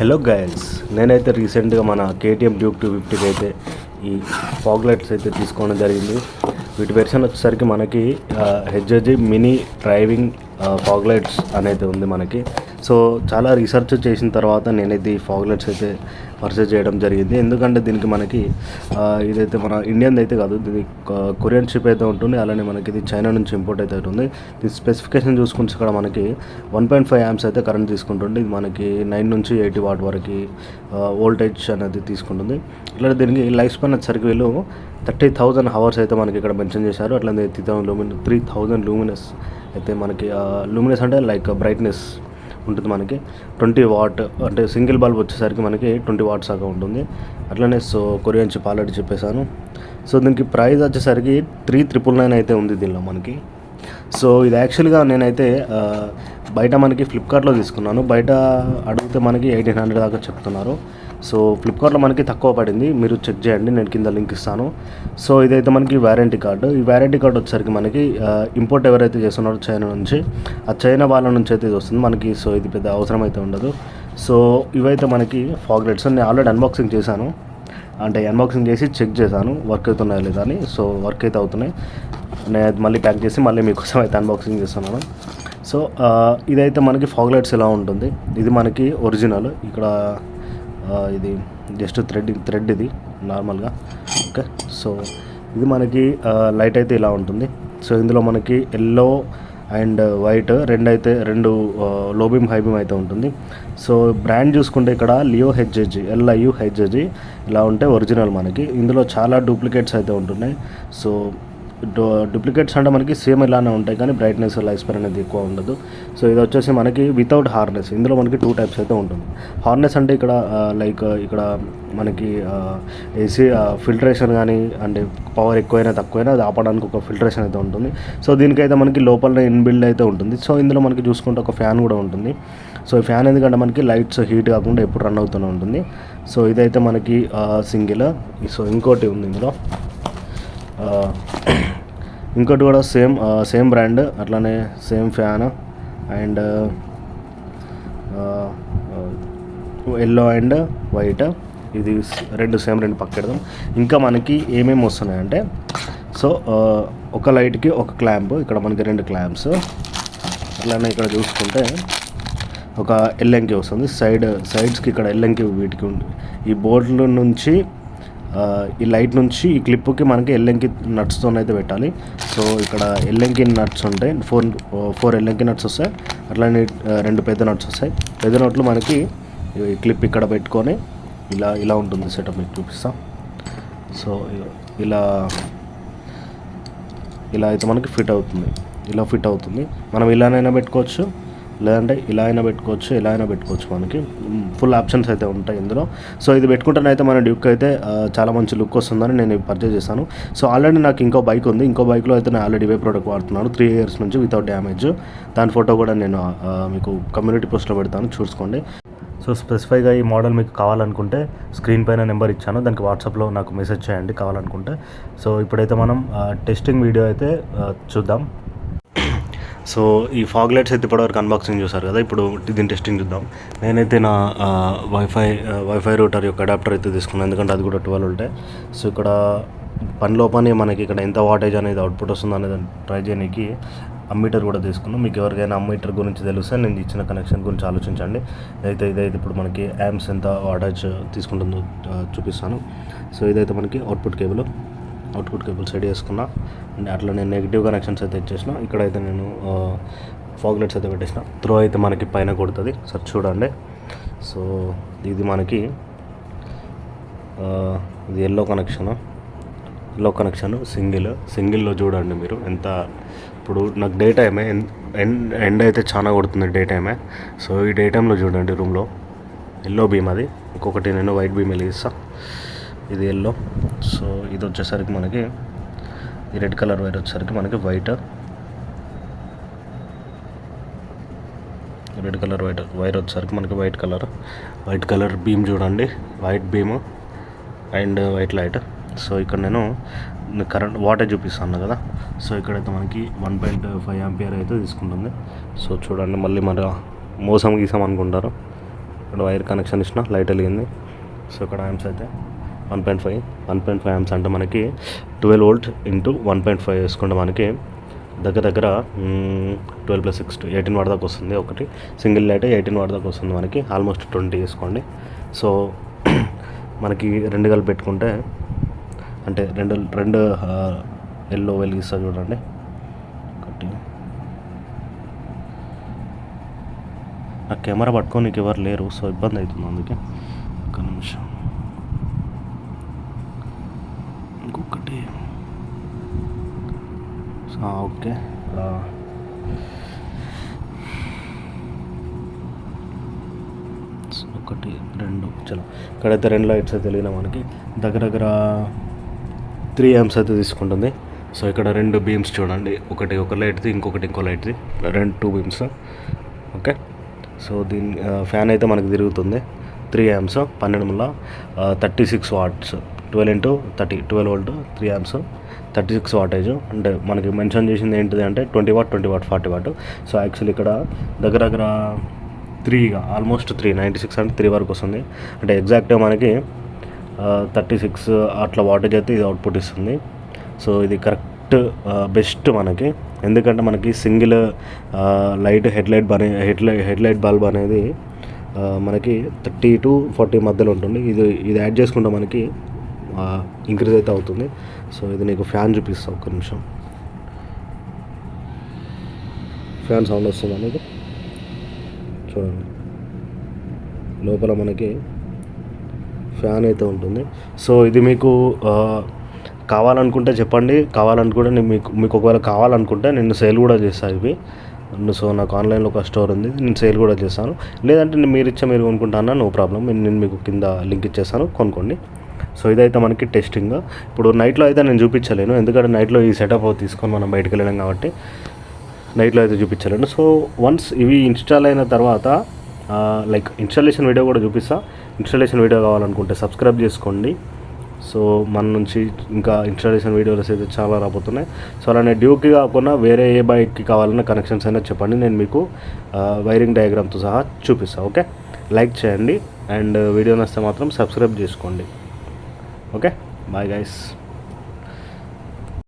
Hello guys, నేనైతే రీసెంట్గా మన కేటీఎం డ్యూక్ 250కి అయితే ఈ ఫాగ్ లైట్స్ అయితే తీసుకోవడం జరిగింది. వీటి వెర్షన్ వచ్చేసరికి మనకి హెచ్జెజి మినీ డ్రైవింగ్ ఫాగ్ లైట్స్ అనేది ఉంది మనకి. సో చాలా రీసెర్చ్ చేసిన తర్వాత నేనైతే ఈ ఫాగ్ లైట్స్ అయితే పర్చేజ్ చేయడం జరిగింది. ఎందుకంటే దీనికి మనకి ఇదైతే మన ఇండియన్ అయితే కాదు, ఇది కొరియన్ షిప్ అయితే ఉంటుంది. అలానే మనకి ఇది చైనా నుంచి ఇంపోర్ట్ అయితే ఉంటుంది. దీని స్పెసిఫికేషన్ చూసుకుంటే ఇక్కడ మనకి 1.5 amps అయితే కరెంట్ తీసుకుంటుంది. ఇది మనకి 9 నుంచి 80 వాట్ వరకు వోల్టేజ్ అనేది తీసుకుంటుంది. ఇట్లా దీనికి లైఫ్ స్పాన్ వచ్చేసరికి వీళ్ళు 30,000 hours అయితే మనకి ఇక్కడ మెన్షన్ చేశారు. అట్లనే 3,000 లూమినస్ అయితే మనకి లూమినస్ అంటే లైక్ బ్రైట్నెస్ ఉంటుంది మనకి. 20 వాట్ అంటే సింగిల్ బల్బ్ వచ్చేసరికి మనకి 20 watts దాకా ఉంటుంది. అట్లనే సో కొరియన్ చిప్ ఆల్రెడీ చెప్పేశాను. సో దీనికి ప్రైస్ వచ్చేసరికి 3,999 అయితే ఉంది దీనిలో మనకి. సో ఇది యాక్చువల్గా నేనైతే బయట మనకి ఫ్లిప్కార్ట్లో తీసుకున్నాను. బయట అడిగితే మనకి 1,800 దాకా చెప్తున్నారు. సో ఫ్లిప్కార్ట్లో మనకి తక్కువ పడింది, మీరు చెక్ చేయండి, నేను కింద లింక్ ఇస్తాను. సో ఇదైతే మనకి వారంటీ కార్డు. ఈ వారంటీ కార్డు వచ్చేసరికి మనకి ఇంపోర్ట్ ఎవరైతే చేస్తున్నారో చైనా నుంచి, ఆ చైనా వాళ్ళ నుంచి అయితే ఇది వస్తుంది మనకి. సో ఇది పెద్ద అవసరం అయితే ఉండదు. సో ఇవైతే మనకి ఫాగ్ లైట్స్ నేను ఆల్రెడీ అన్బాక్సింగ్ చేశాను, అంటే అన్బాక్సింగ్ చేసి చెక్ చేశాను వర్క్ అవుతున్నాయా లేదా అని. సో వర్క్ అయితే అవుతున్నాయి. నేను మళ్ళీ ప్యాక్ చేసి మళ్ళీ మీకోసం అయితే అన్బాక్సింగ్ చేస్తున్నాను. సో ఇదైతే మనకి ఫాగ్ లైట్స్ ఎలా ఉంటుంది, ఇది మనకి ఒరిజినల్. ఇక్కడ ఇది జస్ట్ థ్రెడ్ ఇది నార్మల్గా. ఓకే, సో ఇది మనకి లైట్ అయితే ఇలా ఉంటుంది. సో ఇందులో మనకి ఎల్లో అండ్ వైట్ రెండు లో బీమ్ హై బీమ్ అయితే ఉంటుంది. సో బ్రాండ్ చూసుకుంటే ఇక్కడ లియో హెచ్జెజి, LIU హెచ్జెజి ఇలా ఉంటే ఒరిజినల్ మనకి. ఇందులో చాలా డూప్లికేట్స్ అయితే ఉంటున్నాయి. సో డూప్లికేట్స్ అంటే మనకి సేమ్ ఇలానే ఉంటాయి, కానీ బ్రైట్నెస్ లైఫ్ స్పాన్ అనేది ఎక్కువ ఉండదు. సో ఇది వచ్చేసి మనకి వితౌట్ హార్నెస్. ఇందులో మనకి 2 types అయితే ఉంటుంది. హార్నెస్ అంటే ఇక్కడ లైక్ ఇక్కడ మనకి ఏసీ ఫిల్టరేషన్ కానీ అంటే పవర్ ఎక్కువైనా తక్కువైనా అది ఆపడానికి ఒక ఫిల్టరేషన్ అయితే ఉంటుంది. సో దీనికైతే మనకి లోపల ఇన్బిల్డ్ అయితే ఉంటుంది. సో ఇందులో మనకి చూసుకుంటే ఒక ఫ్యాన్ కూడా ఉంటుంది. సో ఈ ఫ్యాన్ ఎందుకంటే మనకి లైట్స్ హీట్ కాకుండా ఎప్పుడు రన్ అవుతూనే ఉంటుంది. సో ఇదైతే మనకి సింగిల్. సో ఇంకోటి ఉంది ఇందులో, ఇంకోటి కూడా సేమ్ బ్రాండ్, అట్లానే same fan and yellow and white. ఇది రెండు పక్కెడదాం. ఇంకా మనకి ఏమేమి వస్తున్నాయంటే, సో ఒక లైట్కి ఒక క్లాంప్, ఇక్కడ మనకి 2 clamps. అట్లానే ఇక్కడ చూసుకుంటే ఒక ఎల్ఎంకి వస్తుంది. సైడ్స్కి ఇక్కడ ఎల్ఎంకి వీటికి ఉంది. ఈ బోర్డుల నుంచి ఈ లైట్ నుంచి ఈ క్లిప్కి మనకి ఎల్ఎంకి నట్స్తో అయితే పెట్టాలి. సో ఇక్కడ ఎల్ఎంకి నట్స్ ఉంటాయి, 4 ఎల్ఎంకి నట్స్ వస్తాయి. అట్లానే 2 పెద్ద నట్స్ వస్తాయి. పెద్ద నట్లు మనకి ఈ క్లిప్ ఇక్కడ పెట్టుకొని ఇలా ఉంటుంది సెటప్, మీకు చూపిస్తాం. సో ఇలా అయితే మనకి ఫిట్ అవుతుంది. మనం ఇలానైనా పెట్టుకోవచ్చు, లేదంటే ఇలా అయినా పెట్టుకోవచ్చు. మనకి ఫుల్ ఆప్షన్స్ అయితే ఉంటాయి ఇందులో. సో ఇది పెట్టుకుంటేనైతే మన డ్యూక్ అయితే చాలా మంచి లుక్ వస్తుందని నేను పర్చేజ్ చేశాను. సో ఆల్రెడీ నాకు ఇంకో బైక్ ఉంది. ఇంకో బైక్లో అయితే నేను ఆల్రెడీ ఇవే ప్రోడక్ట్ వాడుతున్నాను 3 years నుంచి వితౌట్ డ్యామేజ్. దాని ఫోటో కూడా నేను మీకు కమ్యూనిటీ పోస్ట్లో పెడతాను, చూసుకోండి. సో స్పెసిఫైగా ఈ మోడల్ మీకు కావాలనుకుంటే స్క్రీన్ పైన నెంబర్ ఇచ్చాను, దానికి వాట్సాప్లో నాకు మెసేజ్ చేయండి కావాలనుకుంటే. సో ఇప్పుడైతే మనం టెస్టింగ్ వీడియో అయితే చూద్దాం. సో ఈ ఫాగ్ లైట్స్ అయితే ఇప్పటివరకు అన్బాక్సింగ్ చూసారు కదా, ఇప్పుడు దీని టెస్టింగ్ చూద్దాం. నేనైతే నా వైఫై రూటర్ యొక్క అడాప్టర్ అయితే తీసుకున్నాను, ఎందుకంటే అది కూడా 12 volt. సో ఇక్కడ పనిలోపనే మనకి ఇక్కడ ఎంత వాటేజ్ అనేది అవుట్పుట్ వస్తుంది అనేది ట్రై చేయడానికి అమ్మీటర్ కూడా తీసుకున్నాం. మీకు ఎవరికైనా అమ్మీటర్ గురించి తెలిస్తే నేను ఇచ్చిన కనెక్షన్ గురించి ఆలోచించండి. ఇదైతే ఇప్పుడు మనకి యాంప్స్ ఎంత వాటేజ్ తీసుకుంటుందో చూపిస్తాను. సో ఇదైతే మనకి అవుట్పుట్ కేబుల్ సెట్ చేసుకున్నా. అండ్ అట్లా నేను నెగిటివ్ కనెక్షన్స్ అయితే ఇచ్చేసిన. ఇక్కడైతే నేను ఫాగ్ లైట్స్ అయితే పెట్టేసిన. త్రో అయితే మనకి పైన కొడుతుంది, సార్ చూడండి. సో ఇది మనకి ఇది ఎల్లో కనెక్షన్ సింగిల్లో చూడండి మీరు ఎంత. ఇప్పుడు నాకు డే టైమే, ఎండ్ అయితే చాలా కొడుతుంది డే టైమే. సో ఈ డే టైంలో చూడండి రూమ్లో ఎల్లో బీమ్, అది ఇంకొకటి నేను వైట్ బీమ్ వెలిగిస్తాను. ఇది ఎల్లో. సో ఇది వచ్చేసరికి మనకి ఈ రెడ్ కలర్ వైర్ వచ్చేసరికి మనకి వైట్ వైర్ వచ్చేసరికి మనకి వైట్ కలర్ బీమ్ చూడండి, white beam and white light. So ఇక్కడ నేను కరెంట్ వాటేజ్ చూపిస్తాను కదా. సో ఇక్కడైతే మనకి 1.5 ampere అయితే తీసుకుంటుంది. సో చూడండి, మళ్ళీ మోసం గీసాం అనుకుంటారు. ఇక్కడ వైర్ కనెక్షన్ ఇచ్చిన లైట్ వెలిగింది. సో ఇక్కడ యాంప్స్ అయితే 1.5 యాంప్స్ అంటే మనకి 12 వోల్ట్ ఇంటూ 1.5 వేసుకుంటే మనకి దగ్గర 12 + 6 18 వాట్ దాకా వస్తుంది. ఒకటి సింగిల్ లైట్ 18 వాట్ దాకా వస్తుంది మనకి. ఆల్మోస్ట్ 20 వేసుకోండి. సో మనకి రెండు కలిపి పెట్టుకుంటే అంటే రెండు ఎల్లో వెలిగిస్తా చూడండి. ఒకటి నా కెమెరా పట్టుకోనికి ఎవరు లేరు, సో ఇబ్బంది అవుతుంది, అందుకే ఒక నిమిషం. ఇంకొకటి ఓకే, ఒకటి రెండు చలో. ఇక్కడైతే 2 లైట్స్ అయితే వెలిగిన మనకి దగ్గర 3 యాంప్స్ అయితే తీసుకుంటుంది. సో ఇక్కడ 2 బీమ్స్ చూడండి, ఒక లైట్ది ఇంకో లైట్ది, 2 బీమ్స్. ఓకే, సో దీని ఫ్యాన్ అయితే మనకి తిరుగుతుంది. 3 amps 12 36 watts 12 × 30 12 volt 3 amps 36 wattage. అంటే మనకి మెన్షన్ చేసింది ఏంటిది అంటే 20 వాట్ 40 వాట్. సో యాక్చువల్లీ ఇక్కడ దగ్గర 3గా ఆల్మోస్ట్ 96 అంటే 3 వరకు వస్తుంది. అంటే ఎగ్జాక్ట్గా మనకి 36 అట్లా వాటేజ్ అయితే ఇది అవుట్పుట్ ఇస్తుంది. సో ఇది కరెక్ట్ బెస్ట్ మనకి, ఎందుకంటే మనకి single light head light bulb అనేది మనకి 30 to 40 మధ్యలో ఉంటుంది. ఇది యాడ్ చేసుకుంటే మనకి ఇంక్రీజ్ అయితే అవుతుంది. సో ఇది నీకు ఫ్యాన్ చూపిస్తా, ఒక్క నిమిషం. ఫ్యాన్ సౌండ్ వస్తుంది అనేది చూడండి, లోపల మనకి ఫ్యాన్ అయితే ఉంటుంది. సో ఇది మీకు కావాలనుకుంటే చెప్పండి, కావాలనుకుంటే నేను మీకు ఒకవేళ కావాలనుకుంటే నేను సేల్ కూడా చేస్తాను ఇవి. సో నాకు ఆన్లైన్లో ఒక స్టోర్ ఉంది, నేను సేల్ కూడా చేస్తాను. లేదంటే మీరు కొనుక్కుంటాను, నో ప్రాబ్లం, నేను మీకు కింద లింక్ ఇచ్చేస్తాను, కొనుక్కోండి. సో ఇదైతే మనకి టెస్టింగ్. ఇప్పుడు నైట్లో అయితే నేను చూపించలేను, ఎందుకంటే నైట్లో ఈ సెటప్ తీసుకొని మనం బయటకు వెళ్ళాం కాబట్టి నైట్లో అయితే చూపించలేను. సో వన్స్ ఇవి ఇన్స్టాల్ అయిన తర్వాత లైక్ ఇన్స్టాలేషన్ వీడియో కూడా చూపిస్తా. ఇన్స్టాలేషన్ వీడియో కావాలనుకుంటే సబ్స్క్రైబ్ చేసుకోండి. సో మన నుంచి ఇంకా ఇన్స్టాలేషన్ వీడియోస్ అయితే చాలా రాబోతున్నాయి. సో అలానే డ్యూకి కాకుండా వేరే ఏ బైక్కి కావాలన్నా కనెక్షన్స్ అయినా చెప్పండి, నేను మీకు వైరింగ్ డయాగ్రామ్తో సహా చూపిస్తాను. ఓకే, లైక్ చేయండి అండ్ వీడియో నచ్చితే మాత్రం సబ్స్క్రైబ్ చేసుకోండి. Okay, bye guys.